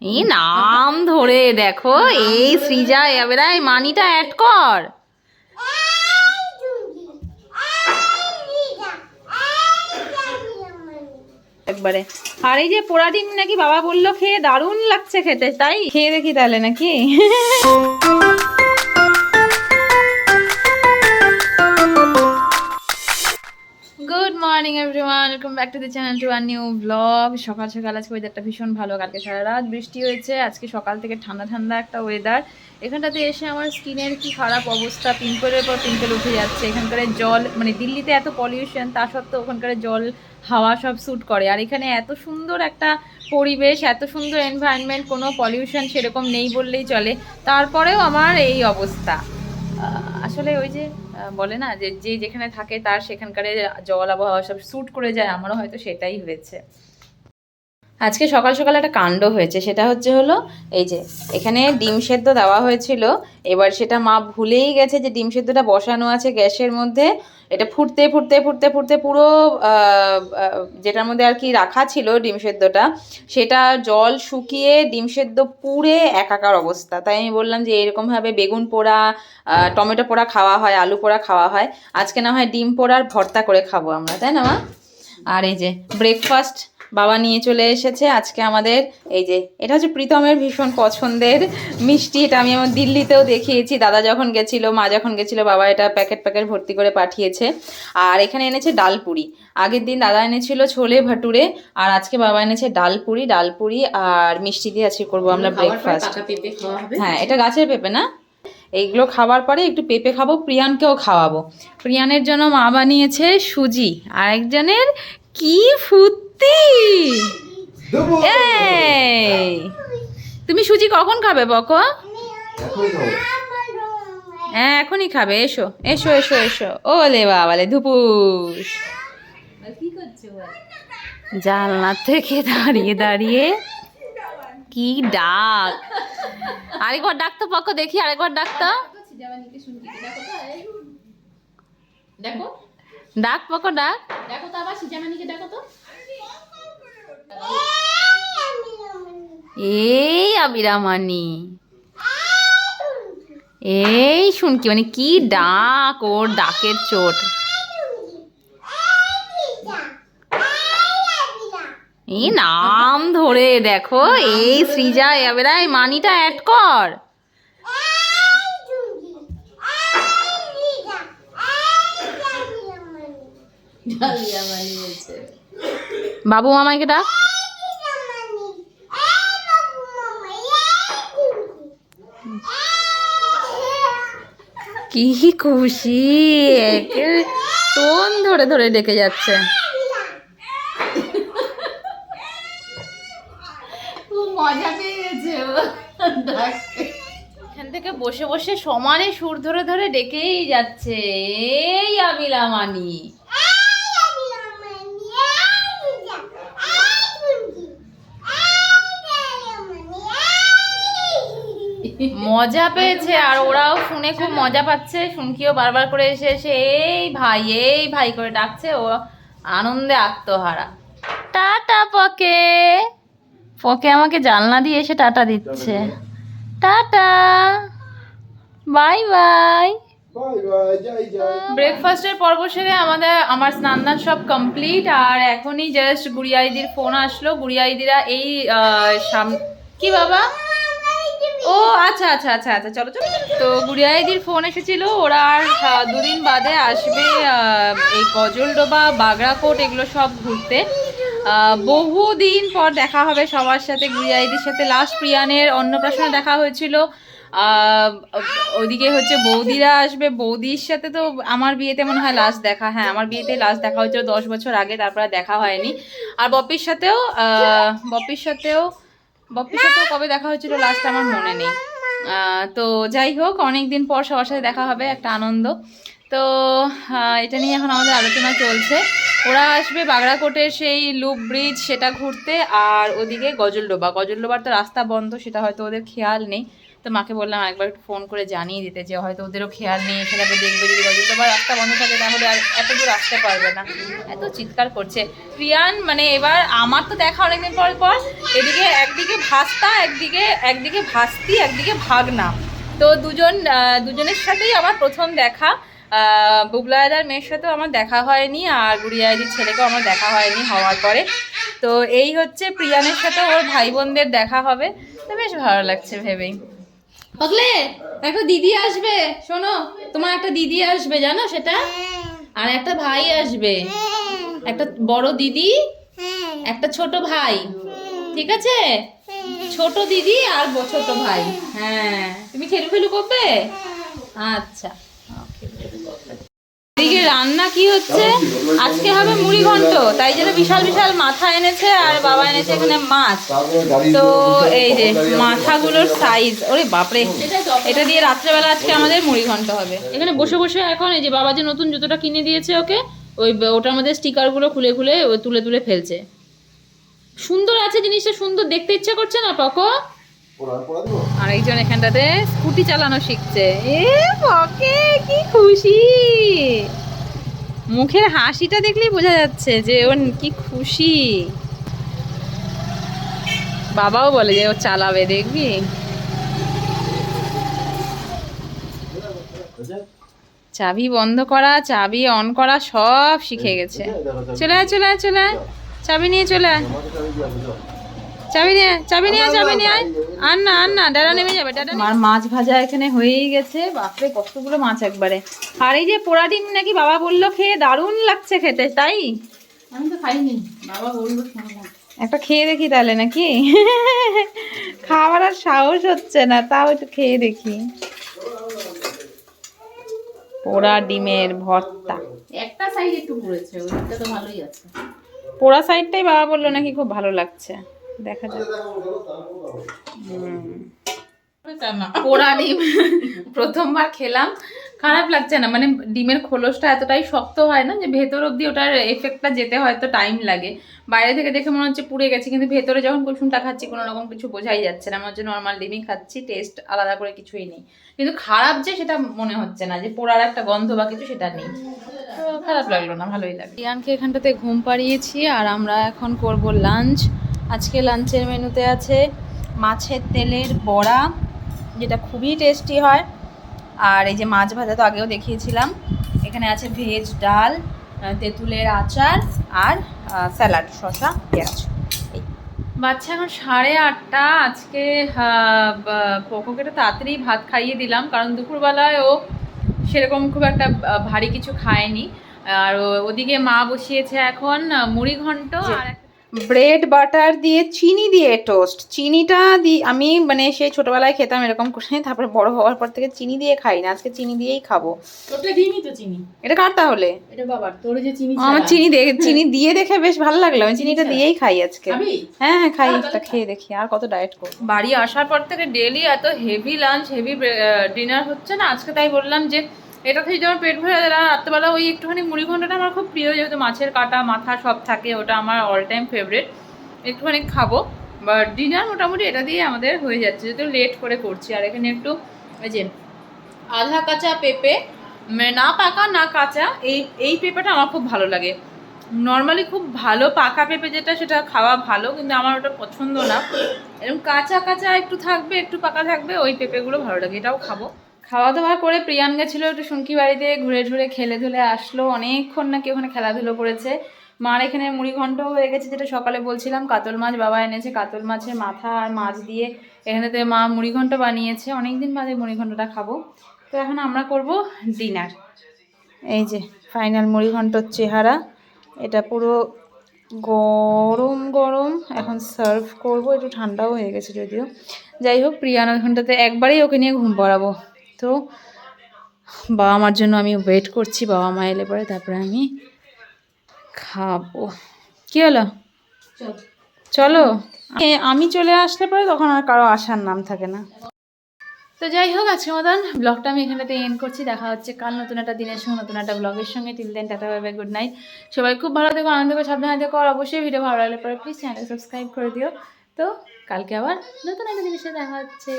এই নাম ধরে দেখো, এই সৃজা এবারে এই মানিটা অ্যাড কর। একবারে। আর এই যে পোড়া ডিম নাকি বাবা বললো খেয়ে দারুণ লাগছে খেতে, তাই খেয়ে দেখি তাহলে নাকি। Good morning everyone, welcome back to the channel to our new blog. সকাল সকাল আজকে ওয়েদারটা ভীষণ ভালো, কালকে সারা রাত বৃষ্টি হয়েছে, আজকে সকাল থেকে ঠান্ডা ঠান্ডা একটা ওয়েদার। এখানটাতে এসে আমার স্কিনের কি খারাপ অবস্থা, পিম্পলের পর পিম্পল উঠে যাচ্ছে। এখানকার জল, মানে দিল্লিতে এত পলিউশন, তা সত্ত্বেও ওখানকার জল হাওয়া সব শ্যুট করে। আর এখানে এত সুন্দর একটা পরিবেশ, এত সুন্দর এনভায়রনমেন্ট, কোনো পলিউশন সেরকম নেই বললেই চলে, তারপরেও আমার এই অবস্থা। আসলে ওই যে বলে না যে যে যেখানে থাকে তার সেখানকার জল আবহাওয়া সব শ্যুট করে যায়, আমারও হয়তো সেটাই হয়েছে। আজকে সকাল সকাল একটা কাণ্ড হয়েছে, সেটা হলো এই যে এখানে ডিম সেদ্ধ দেওয়া হয়েছিল, এবার সেটা মা ভুলেই গেছে যে ডিম সেদ্ধটা বসানো আছে গ্যাসের মধ্যে। এটা ফুটতে ফুটতে ফুটতে ফুটতে পুরো যেটার মধ্যে আর কি রাখা ছিল ডিম সেদ্ধটা, সেটা জল শুকিয়ে ডিম সেদ্ধ পুড়ে একাকার অবস্থা। তাই আমি বললাম যে এরকমভাবে বেগুন পোড়া, টমেটো পোড়া খাওয়া হয়, আলু পোড়া খাওয়া হয়, আজকে না হয় ডিম পোড়ার ভর্তা করে খাবো আমরা, তাই না মা? আর এই যে ব্রেকফাস্ট বাবা নিয়ে চলে এসেছে আজকে আমাদের। এই যে এটা হচ্ছে প্রীতমের ভীষণ পছন্দের মিষ্টি, এটা আমি আমার দিল্লিতেও দেখিয়েছি, দাদা যখন গেছিলো, মা যখন গেছিলো, বাবা এটা প্যাকেট প্যাকেট ভর্তি করে পাঠিয়েছে। আর এখানে এনেছে ডালপুরি, আগের দিন দাদা এনেছিল ছোলে ভাটুরে, আর আজকে বাবা এনেছে ডালপুরি আর মিষ্টি দিয়ে আজকে করবো আমরা ব্রেকফাস্ট। হ্যাঁ, এটা গাছের পেঁপে না? এইগুলো খাবার পরে একটু পেঁপে খাবো, প্রিয়ানকেও খাওয়াবো। প্রিয়ানের জন্য মা বানিয়েছে সুজি, আর একজনের কি ফুর্তি। এই তুমি সুজি কখন খাবে বকো? হ্যাঁ এখনই খাবে, এসো এসো এসো এসো। ওলে বাবালে ধুপুস, কি করছো? জানলা থেকে দাঁড়িয়ে দাঁড়িয়ে কি ডাক। আরেকবার ডাকতো পক্ষ, দেখি আরেকবার ডাকতো, দেখো ডাক পক্ষ ডাক, দেখো তো আবার সিজামানিকে ডাকো তো। এই আবিরামানি, এই শুনকি, মানে কি ডাক, ওর ডাকের চোট। এই নাম ধরে দেখো, এই সৃজা এবারে এই মানিটা অ্যাড কর। বাবু মামাকে ডাক। কি খুশি, টোন ধরে ধরে ডেকে যাচ্ছে। মজা পেয়ে গেছে, এখান থেকে বসে বসে সমানে সুর ধরে ধরে ডেকেই যাচ্ছে, এই আবিলা মানি। মজা পেয়েছে, আর ওরাও শুনে খুব মজা পাচ্ছে। শুনকিও বারবার করে এসে এসে এই ভাই করে ডাকছে, ও আনন্দে আত্মহারা। টাটা পকে, পকে আমাকে জানলা দিয়ে এসে টাটা দিচ্ছে। Tata, bye bye. ব্রেকফাস্টের পর্ব সেরে আমার স্নান দান সব কমপ্লিট, আর এখনই জাস্ট গুড়িয়া দিদির ফোন আসলো। গুড়িয়া দিদিরা এই কি বাবা, ও আচ্ছা আচ্ছা আচ্ছা আচ্ছা, চলো চলো। তো গুড়িয়া দিদির ফোন এসেছিল, ওরা আর দুদিন বাদে আসবে এই গজলডোবা, বাগড়াকোট এগুলো সব ঘুরতে। বহুদিন পর দেখা হবে সবার সাথে, গুড়িয়া দিদির সাথে লাস্ট প্রিয়ানের অন্নপ্রাশনে দেখা হয়েছিল। ওইদিকে হচ্ছে বৌদিরা আসবে, বৌদির সাথে তো আমার বিয়েতে মনে হয় লাস্ট দেখা, হ্যাঁ আমার বিয়েতে লাস্ট দেখা হয়েছিল 10 বছর আগে, তারপরে দেখা হয়নি। আর বপির সাথেও কবে দেখা হয়েছিল লাস্ট আমার মনে নেই। তো যাই হোক, অনেক দিন পর সবার সাথে দেখা হবে, একটা আনন্দ। তো এটা নিয়ে এখন আমাদের আলোচনা চলছে। ওরা আসবে বাগড়াকোটের সেই লুপ ব্রিজ সেটা ঘুরতে, আর ওদিকে গজলডোবার তো রাস্তা বন্ধ, সেটা হয়তো ওদের খেয়াল নেই। তো মাকে বললাম একবার একটু ফোন করে জানিয়ে দিতে, যে হয়তো ওদেরও খেয়াল নেই, এখানে দেখবে যদি বা রাস্তা বন্ধ থাকে তাহলে আর এত দূর আসতে পারবে না। এত চিৎকার করছে প্রিয়ান, মানে এবার আমার তো দেখা অনেকদিন পর পর, এদিকে একদিকে ভাস্তা, একদিকে ভাস্তি, একদিকে ভাগনা, তো দুজনের সাথেই আমার প্রথম দেখা। বুবলায়দার মেয়ের সাথেও আমার দেখা হয়নি, আর গুড়িয়াদির ছেলেকেও আমার দেখা হয়নি হওয়ার পরে। তো এই হচ্ছে প্রিয়ানের সাথে ওর ভাই বোনদের দেখা হবে, তো বেশ ভালো লাগছে ভেবেই। পাগলে একটা দিদি আসবে, শোনো তোমার একটা দিদি আসবে জানো সেটা, আর একটা ভাই আসবে, একটা বড় দিদি, একটা ছোট ভাই, ঠিক আছে? ছোট দিদি আর ছোট ভাই। হ্যাঁ, তুমি খেলু খেলু করবে? আচ্ছা, এদিকে রান্না কি হচ্ছে, আজকে হবে মুড়ি ঘন্ট, তাই জন্য বিশাল বিশাল মাথা এনেছে, আর বাবা এনেছে এখানে মাছ। তো এই যে মাথাগুলোর সাইজ, ওরে বাপরে, এটা দিয়ে রাত্রেবেলা আজকে আমাদের মুড়ি ঘন্ট হবে। এখানে বসে বসে এখন এই যে বাবা যে নতুন জুতোটা কিনে দিয়েছে ওকে, ওটার মধ্যে স্টিকারগুলো খুলে খুলে তুলে তুলে ফেলছে। সুন্দর আছে জিনিসটা, সুন্দর দেখতে ইচ্ছা করছে না পাকো? আর একজন এখানটাতে স্কুটি চালানো শিখছে। এ বকে কি খুশি, মুখের হাসিটা দেখলেই বোঝা যাচ্ছে যে ও কি খুশি। বাবাও বলে যে ও চালাবে, দেখবি। চাবি বন্ধ করা, চাবি অন করা সব শিখে গেছে। চলে আয় চলে আয় চলে আয়, চাবি নিয়ে চলে আয়, চাবি নিয়ে আয়। আর না ডাডা নেমে যাবে, ডাডা। আমার মাছ ভাজা এখানে হয়েই গেছে, বাপরে কতগুলো মাছ একবারে। আর এই যে পোড়া ডিম নাকি বাবা বললো খেয়ে দারুণ লাগছে খেতে, তাই? আমি তো খাইনি, বাবা বললো একটা খেয়ে দেখি তাহলে, নাকি? খাওয়ার আর সাহস হচ্ছে না, তাও একটু খেয়ে দেখি। পোড়া ডিমের ভর্তা, একটা সাইড একটু পুড়েছে, ওইটা তো ভালোই আছে। পোড়া সাইডটাই বাবা বললো নাকি খুব ভালো লাগছে, দেখা যাক। পোড়া ডিম প্রথমবার খেলাম, খারাপ লাগছে না, মানে ডিমের খোলসটা এতটাই শক্ত হয় না যে ভেতর অবধি ওটার এফেক্টটা যেতে হয়তো টাইম লাগে। বাইরে থেকে দেখে মনে হচ্ছে পুড়ে গেছে, কিন্তু ভেতরে যখন কুসুমটা খাচ্ছি কোনো রকম কিছু বোঝাই যাচ্ছে না, মনে হচ্ছে নর্মাল ডিমই খাচ্ছি, টেস্ট আলাদা করে কিছুই নেই। কিন্তু খারাপ যে সেটা মনে হচ্ছে না, যে পোড়ার একটা গন্ধ বা কিছু সেটা নেই, তো খারাপ লাগলো না, ভালোই লাগে। রিয়ানকে এখানটাতে ঘুম পাড়িয়েছি, আর আমরা এখন করব লাঞ্চ। আজকে লাঞ্চের মেনুতে আছে মাছের তেলের বড়া, যেটা খুবই টেস্টি হয়, আর এই যে মাছ ভাজা তো আগেও দেখিয়েছিলাম। এখানে আছে ভেজ ডাল, তেঁতুলের আচার, আর স্যালাড, শসা, পেঁয়াজ। বাচ্চা এখন 8:30। আজকে পোকোকে তো তাড়াতাড়ি ভাত খাইয়ে দিলাম, কারণ দুপুরবেলায় ও সেরকম খুব একটা ভারী কিছু খায়নি। আর ওদিকে মা বসিয়েছে এখন মুড়ি ঘন্ট, আর ব্রেড বাটার দিয়ে চিনি দিয়ে টোস্ট। চিনিটা দিয়ে আমি মানে সেই ছোটবেলায় খেতাম এরকম করে, তারপরে বড় হওয়ার পর থেকে চিনি দিয়ে খাই না, আজকে চিনি দিয়েই খাবো। তোরটা দিইনি তো চিনি, এটা কার তাহলে? এটা বাবার। তোর যে চিনি, আমার চিনি দিয়ে দেখে বেশ ভালো লাগলো, আমি চিনিটা দিয়েই খাই আজকে। হ্যাঁ হ্যাঁ খাই, এটা খেয়ে দেখি, আর কত ডায়েট করবো। বাড়ি আসার পর থেকে ডেলি এত হেভি লাঞ্চ হেভি ডিনার হচ্ছে না, আজকে তাই বললাম যে এটা খেয়ে যেমন পেট ভরে যায়, রাত্রেবেলা ওই একটুখানি মুড়ি ঘন্টটা আমার খুব প্রিয়, যেহেতু মাছের কাটা মাথা সব থাকে, ওটা আমার অল টাইম ফেভারিট, একটুখানি খাবো। বা ডিনার মোটামুটি এটা দিয়ে আমাদের হয়ে যাচ্ছে, যেহেতু লেট করে করছি। আর এখানে একটু এই যে আধা কাঁচা পেঁপে, না পাকা না কাঁচা, এই পেঁপেটা আমার খুব ভালো লাগে। নর্মালি খুব ভালো পাকা পেঁপে যেটা, সেটা খাওয়া ভালো, কিন্তু আমার ওটা পছন্দ না। এরকম কাঁচা কাঁচা একটু থাকবে, একটু পাকা থাকবে, ওই পেঁপেগুলো ভালো লাগে, এটাও খাবো। খাওয়া দাওয়া করে প্রিয়ান গেছিলো একটু শুনকি বাড়িতে, ঘুরে ঘুরে খেলে ধুলে আসলো, অনেকক্ষণ নাকি ওখানে খেলাধুলো করেছে। মার এখানে মুড়ি ঘন্ট হয়ে গেছে, যেটা সকালে বলছিলাম, কাতল মাছ বাবা এনেছে, কাতল মাছের মাথা আর মাছ দিয়ে এখানেতে মা মুড়ি ঘন্ট বানিয়েছে, অনেকদিন বাদে মুড়ি ঘন্টটা খাবো। তো এখন আমরা করব ডিনার। এই যে ফাইনাল মুড়ি ঘন্টর চেহারা, এটা পুরো গরম গরম, এখন সার্ভ করব, একটু ঠান্ডাও হয়ে গেছে যদিও। যাই হোক, প্রিয়ান ওইখানটাতে একবারেই ওকে নিয়ে ঘুম পাড়াবো, তো বাবা মার জন্য আমি ওয়েট করছি, বাবা মা এলে পরে তারপরে আমি খাবো। কি হলো, চলো। আমি চলে আসলে পরে তখন আর কারো আসার নাম থাকে না। তো যাই হোক, আজকের মতন ব্লগটা আমি এখানটাতে এন্ড করছি। দেখা হচ্ছে কাল নতুন একটা দিনের সঙ্গে, নতুন একটা ব্লগের সঙ্গে। টিল দেন, টাটা, বাই বাই, গুড নাইট। সবাই খুব ভালো থেকো, আনন্দ করে, সাবধানে থেকো, আর অবশ্যই ভিডিও ভালো লাগলে পরে প্লিজ চ্যানেল সাবস্ক্রাইব করে দিও। তো কালকে আবার নতুন একটা জিনিসে দেখা হচ্ছে।